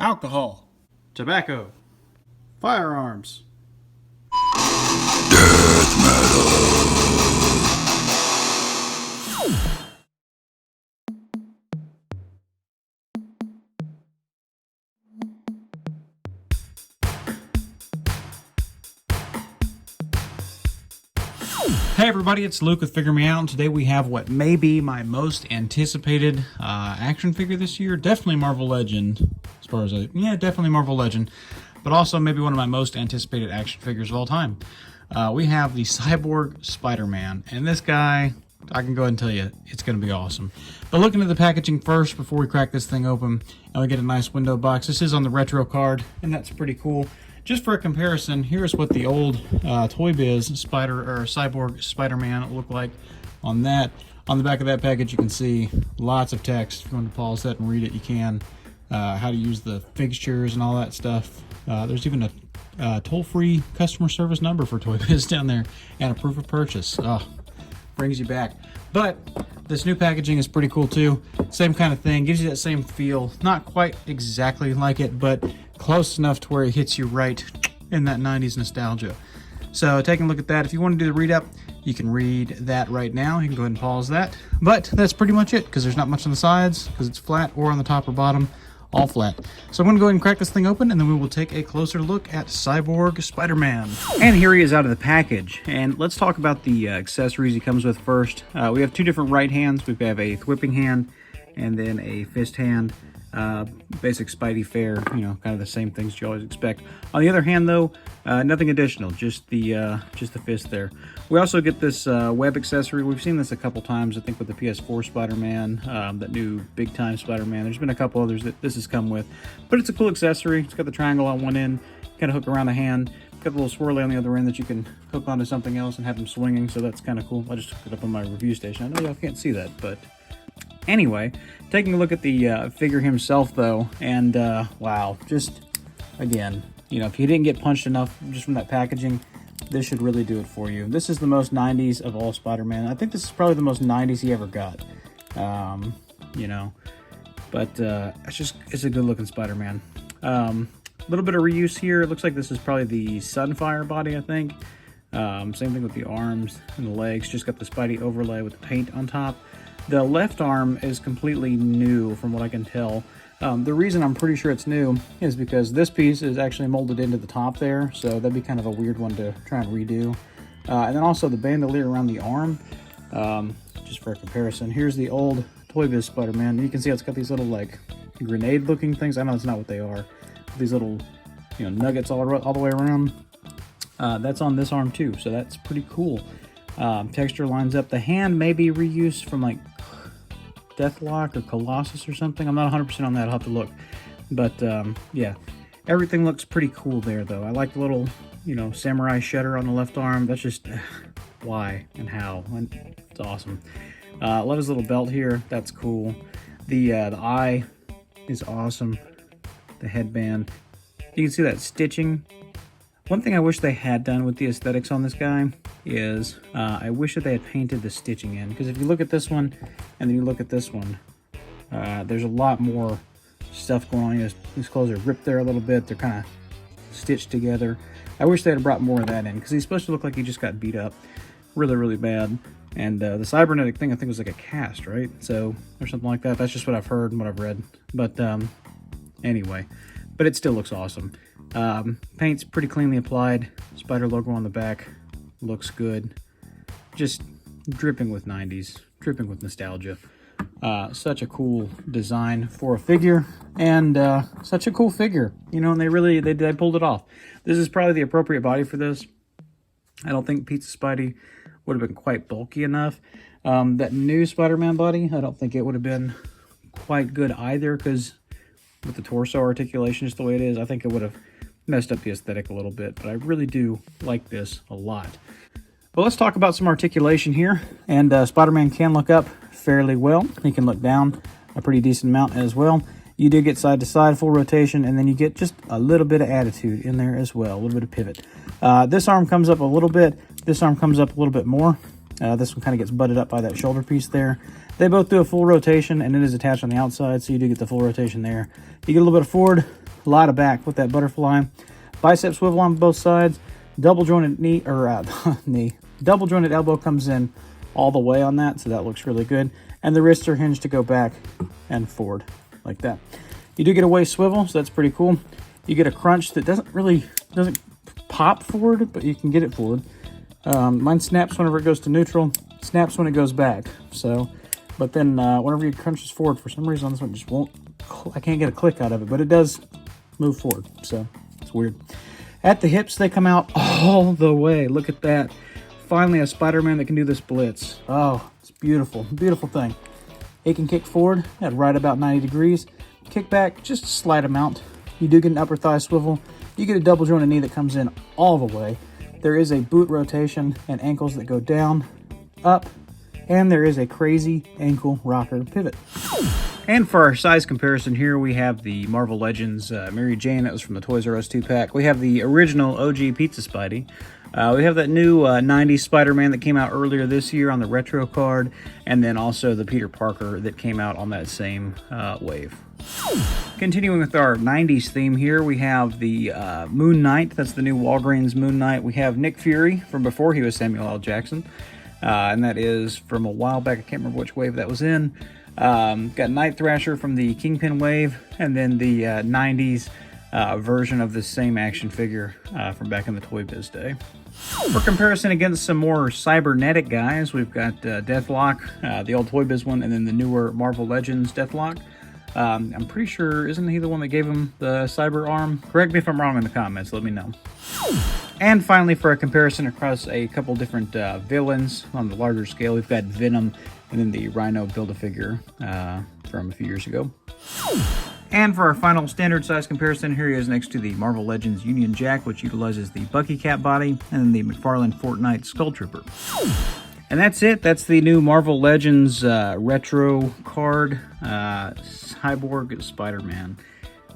alcohol, tobacco, firearms. Hey everybody, it's Luke with Figure Me Out, and today we have what may be my most anticipated action figure this year. Definitely Marvel Legend, as far as definitely Marvel Legend, but also maybe one of my most anticipated action figures of all time. We have the Cyborg Spider-Man, and this guy, I can go ahead and tell you, it's going to be awesome. But looking at the packaging first before we crack this thing open, and we get a nice window box. This is on the retro card, and that's pretty cool. Just for a comparison, here's what the old Toy Biz Cyborg Spider-Man looked like on that. On the back of that package, you can see lots of text. If you want to pause that and read it, you can. How to use the fixtures and all that stuff. There's even a toll-free customer service number for Toy Biz down there, and a proof of purchase. Oh, brings you back. But this new packaging is pretty cool too. Same kind of thing, gives you that same feel. Not quite exactly like it, but close enough to where it hits you right in that 90s nostalgia. So taking a look at that, if you want to do the read up, you can read that right now. You can go ahead and pause that. But that's pretty much it, because there's not much on the sides, because it's flat, or on the top or bottom, all flat. So I'm going to go ahead and crack this thing open, and then we will take a closer look at Cyborg Spider-Man. And here he is out of the package. And let's talk about the accessories he comes with first. We have two different right hands. We have a whipping hand and then a fist hand. Basic Spidey fare, kind of the same things you always expect. On the other hand, though, nothing additional, just the fist there. We also get this web accessory. We've seen this a couple times, I think, with the PS4 Spider-Man, that new Big Time Spider-Man. There's been a couple others that this has come with, but it's a cool accessory. It's got the triangle on one end, kind of hook around the hand. Got a little swirly on the other end that you can hook onto something else and have them swinging, so that's kind of cool. I just hooked it up on my review station. I know y'all can't see that, but anyway, taking a look at the figure himself, though, and wow, just, again, if you didn't get punched enough just from that packaging, this should really do it for you. This is the most 90s of all Spider-Man. I think this is probably the most 90s he ever got, but it's a good-looking Spider-Man. A little bit of reuse here. It looks like this is probably the Sunfire body, I think. Same thing with the arms and the legs. Just got the Spidey overlay with the paint on top. The left arm is completely new from what I can tell. The reason I'm pretty sure it's new is because this piece is actually molded into the top there, so that'd be kind of a weird one to try and redo. And then also the bandolier around the arm, just for a comparison. Here's the old Toy Biz Spider-Man. You can see it's got these little, like, grenade-looking things. I know it's not what they are. These little, nuggets all the way around. That's on this arm too, so that's pretty cool. Texture lines up. The hand may be reused from, like, Deathlock or Colossus or something. I'm not 100% on that. I'll have to look. But, yeah. Everything looks pretty cool there, though. I like the little, samurai shutter on the left arm. That's just why and how. And it's awesome. Love his little belt here. That's cool. The eye is awesome. The headband. You can see that stitching. One thing I wish they had done with the aesthetics on this guy is I wish that they had painted the stitching in. Because if you look at this one and then you look at this one, there's a lot more stuff going on. These clothes are ripped there a little bit. They're kind of stitched together. I wish they had brought more of that in because he's supposed to look like he just got beat up really, really bad. And the cybernetic thing, I think, was like a cast, right? So, or something like that. That's just what I've heard and what I've read. But anyway, but it still looks awesome. Paint's pretty cleanly applied. Spider logo on the back looks good. Just dripping with 90s, dripping with nostalgia. Such a cool design for a figure, and such a cool figure, and they pulled it off. This is probably the appropriate body for this. I don't think Pizza Spidey would have been quite bulky enough. That new Spider-Man body, I don't think it would have been quite good either, because with the torso articulation just the way it is, I think it would have messed up the aesthetic a little bit, but I really do like this a lot. But let's talk about some articulation here, and Spider-Man can look up fairly well. He can look down a pretty decent amount as well. You do get side-to-side full rotation, and then you get just a little bit of attitude in there as well, a little bit of pivot. This arm comes up a little bit, this arm comes up a little bit more. This one kind of gets butted up by that shoulder piece there. They both do a full rotation, and it is attached on the outside, so you do get the full rotation there. You get a little bit of forward, a lot of back with that butterfly. Bicep swivel on both sides. Double jointed knee, or double jointed elbow comes in all the way on that, so that looks really good. And the wrists are hinged to go back and forward like that. You do get a waist swivel, so that's pretty cool. You get a crunch that doesn't pop forward, but you can get it forward. Mine snaps whenever it goes to neutral, snaps when it goes back. So, but then whenever you crunch this forward, for some reason this one just won't, I can't get a click out of it, but it does move forward, so it's weird. At the hips, they come out all the way. Look at that. Finally, a Spider-Man that can do this blitz. Oh, it's beautiful, beautiful thing. It can kick forward at right about 90 degrees. Kick back just a slight amount. You do get an upper thigh swivel. You get a double jointed knee that comes in all the way. There is a boot rotation and ankles that go down, up, and there is a crazy ankle rocker pivot. And for our size comparison here, we have the Marvel Legends Mary Jane. That was from the Toys R Us 2-pack. We have the original OG Pizza Spidey. We have that new 90s Spider-Man that came out earlier this year on the retro card, and then also the Peter Parker that came out on that same wave. Continuing with our 90s theme here, we have the Moon Knight. That's the new Walgreens Moon Knight. We have Nick Fury from before he was Samuel L. Jackson, and that is from a while back. I can't remember which wave that was in. Got Night Thrasher from the Kingpin wave, and then the 90s version of the same action figure from back in the Toy Biz day. For comparison against some more cybernetic guys, we've got Deathlock, the old Toy Biz one, and then the newer Marvel Legends Deathlock. I'm pretty sure, isn't he the one that gave him the cyber arm? Correct me if I'm wrong in the comments, let me know. And finally, for a comparison across a couple different villains on the larger scale, we've got Venom and then the Rhino Build-A-Figure from a few years ago. And for our final standard size comparison, here he is next to the Marvel Legends Union Jack, which utilizes the Bucky Cat body, and then the McFarlane Fortnite Skull Trooper. And that's it. That's the new Marvel Legends retro card, Cyborg Spider-Man.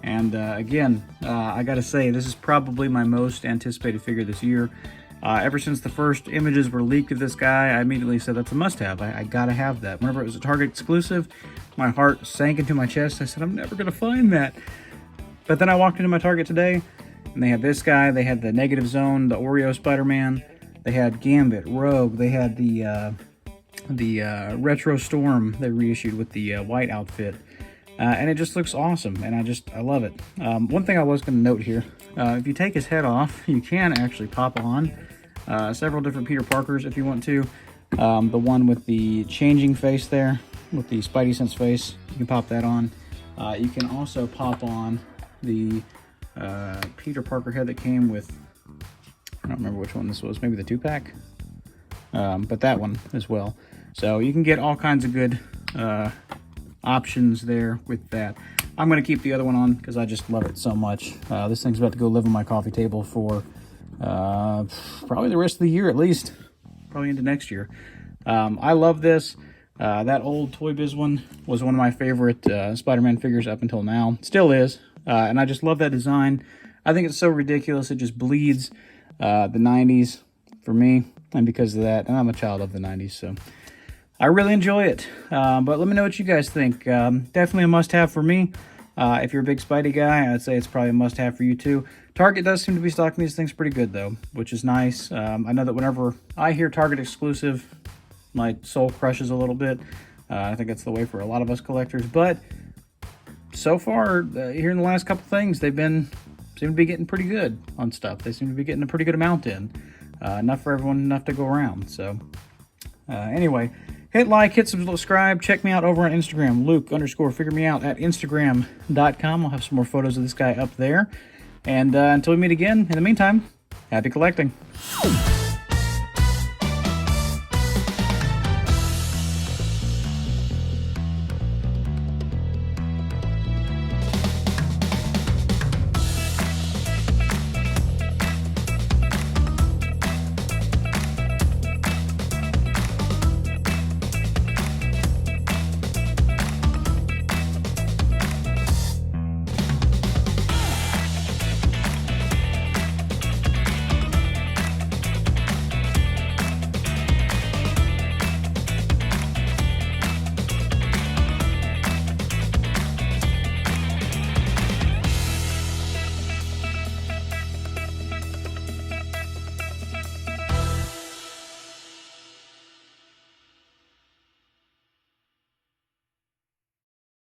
And again, I gotta say, this is probably my most anticipated figure this year. Ever since the first images were leaked of this guy, I immediately said that's a must-have. I gotta have that. Whenever it was a Target exclusive, my heart sank into my chest. I said, I'm never gonna find that. But then I walked into my Target today, and they had this guy. They had the Negative Zone, the Oreo Spider-Man. They had Gambit, Rogue. They had the Retro Storm they reissued with the white outfit. And it just looks awesome, and I love it. One thing I was going to note here, if you take his head off, you can actually pop on several different Peter Parkers if you want to. The one with the changing face there, with the Spidey Sense face, you can pop that on. You can also pop on the Peter Parker head that came with, I don't remember which one this was, maybe the 2-pack? But that one as well. So you can get all kinds of good options there with that. I'm going to keep the other one on because I just love it so much. This thing's about to go live on my coffee table for probably the rest of the year at least. Probably into next year. I love this. That old Toy Biz one was one of my favorite Spider-Man figures up until now. Still is. And I just love that design. I think it's so ridiculous. It just bleeds the 90s for me. And because of that, and I'm a child of the 90s, so I really enjoy it. But let me know what you guys think. Definitely a must-have for me. If you're a big Spidey guy, I'd say it's probably a must-have for you too. Target does seem to be stocking these things pretty good, though, which is nice. I know that whenever I hear Target exclusive, my soul crushes a little bit. I think that's the way for a lot of us collectors. But so far, here in the last couple things, they've seem to be getting pretty good on stuff. They seem to be getting a pretty good amount in. Enough for everyone, enough to go around. So anyway, hit like, hit subscribe, check me out over on Instagram, Luke_figuremeout at Instagram.com. I'll have some more photos of this guy up there. And until we meet again, in the meantime, happy collecting.